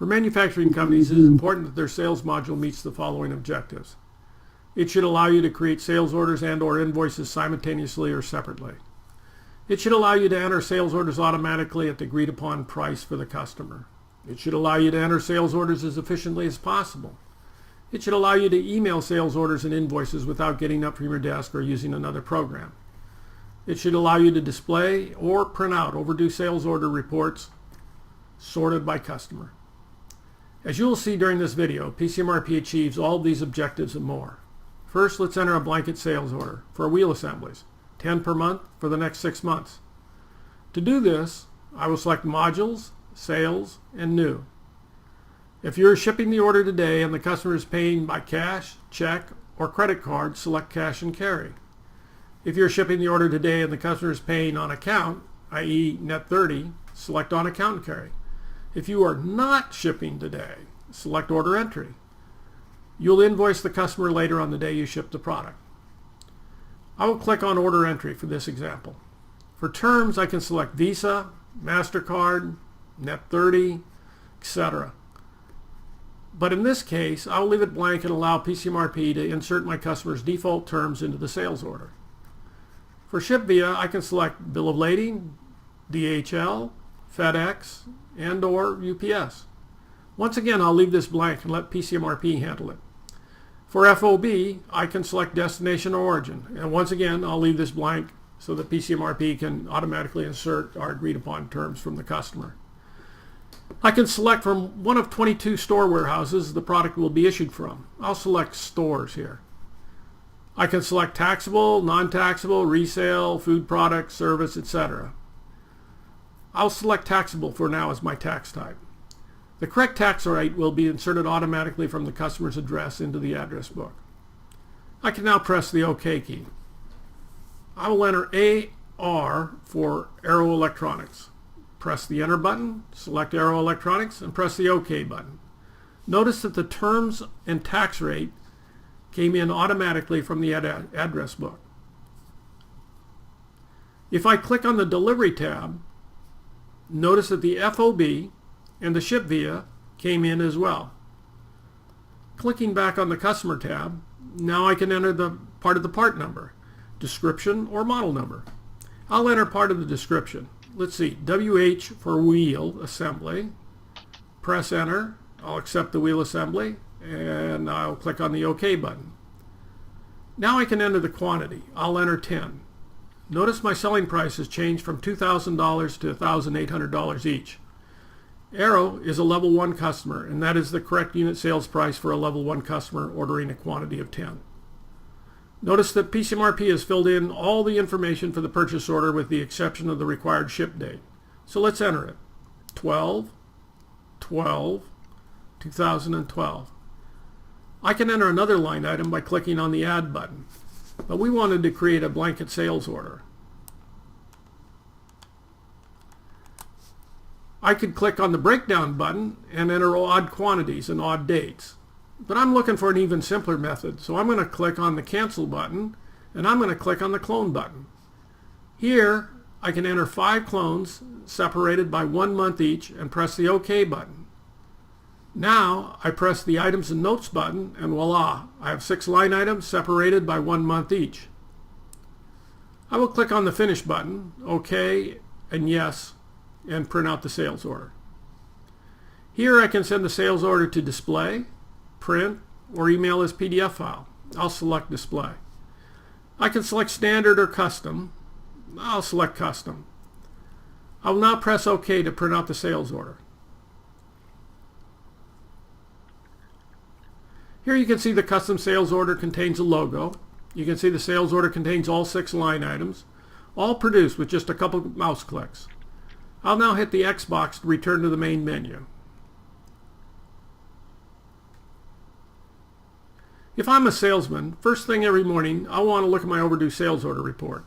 For manufacturing companies, it is important that their sales module meets the following objectives. It should allow you to create sales orders and/or invoices simultaneously or separately. It should allow you to enter sales orders automatically at the agreed upon price for the customer. It should allow you to enter sales orders as efficiently as possible. It should allow you to email sales orders and invoices without getting up from your desk or using another program. It should allow you to display or print out overdue sales order reports sorted by customer. As you will see during this video, PCMRP achieves all of these objectives and more. First, let's enter a blanket sales order for wheel assemblies, 10 per month for the next 6 months. To do this, I will select Modules, Sales, and New. If you're shipping the order today and the customer is paying by cash, check, or credit card, select Cash and Carry. If you're shipping the order today and the customer is paying on account, i.e. net 30, select On Account and Carry. If you are not shipping today, select Order Entry. You'll invoice the customer later on the day you ship the product. I will click on Order Entry for this example. For terms, I can select Visa, MasterCard, net 30, etc. But in this case, I'll leave it blank and allow PCMRP to insert my customer's default terms into the sales order. For Ship Via, I can select Bill of Lading, DHL, FedEx, and/or UPS. Once again, I'll leave this blank and let PCMRP handle it. For FOB, I can select Destination or Origin, and once again, I'll leave this blank so that PCMRP can automatically insert our agreed upon terms from the customer. I can select from one of 22 store warehouses the product will be issued from. I'll select Stores here. I can select taxable, non-taxable, resale, food product, service, etc. I'll select taxable for now as my tax type. The correct tax rate will be inserted automatically from the customer's address into the address book. I can now press the OK key. I will enter AR for Aero Electronics. Press the Enter button, select Aero Electronics, and press the OK button. Notice that the terms and tax rate came in automatically from the address book. If I click on the Delivery tab, notice that the FOB and the Ship Via came in as well. Clicking back on the Customer tab, now I can enter the part of the part number, description, or model number. I'll enter part of the description. Let's see, WH for wheel assembly. Press Enter. I'll accept the wheel assembly, and I'll click on the OK button. Now I can enter the quantity. I'll enter 10. Notice my selling price has changed from $2,000 to $1,800 each. Aero is a level 1 customer, and that is the correct unit sales price for a level 1 customer ordering a quantity of 10. Notice that PCMRP has filled in all the information for the purchase order with the exception of the required ship date. So let's enter it. 12/12/2012. I can enter another line item by clicking on the Add button, but we wanted to create a blanket sales order. I could click on the Breakdown button and enter odd quantities and odd dates. But I'm looking for an even simpler method, so I'm going to click on the Cancel button, and I'm going to click on the Clone button. Here, I can enter 5 clones separated by 1 month each and press the OK button. Now, I press the Items and Notes button, and voila, I have 6 line items separated by 1 month each. I will click on the Finish button, OK, and Yes, and print out the sales order. Here I can send the sales order to display, print, or email as PDF file. I'll select Display. I can select Standard or Custom. I'll select Custom. I will now press OK to print out the sales order. Here you can see the custom sales order contains a logo. You can see the sales order contains all 6 line items, all produced with just a couple of mouse clicks. I'll now hit the X box to return to the main menu. If I'm a salesman, first thing every morning, I want to look at my overdue sales order report.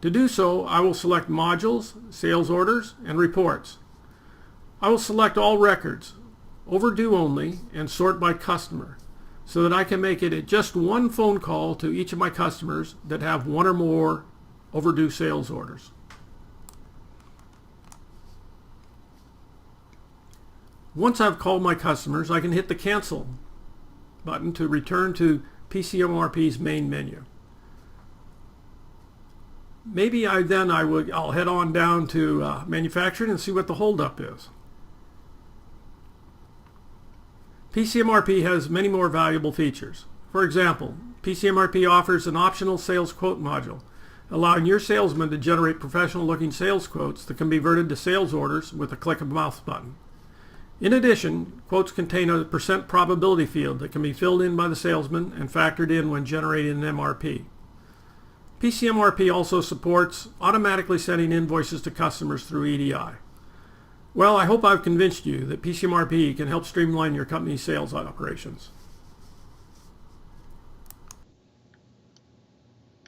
To do so, I will select Modules, Sales Orders, and Reports. I will select all records, overdue only, and sort by customer, so that I can make it just one phone call to each of my customers that have 1 or more overdue sales orders. Once I've called my customers, I can hit the cancel button to return to PCMRP's main menu. Maybe I'll head on down to manufacturing and see what the holdup is. PCMRP has many more valuable features. For example, PCMRP offers an optional sales quote module, allowing your salesman to generate professional-looking sales quotes that can be converted to sales orders with a click of a mouse button. In addition, quotes contain a % probability field that can be filled in by the salesman and factored in when generating an MRP. PCMRP also supports automatically sending invoices to customers through EDI. Well, I hope I've convinced you that PCMRP can help streamline your company's sales operations.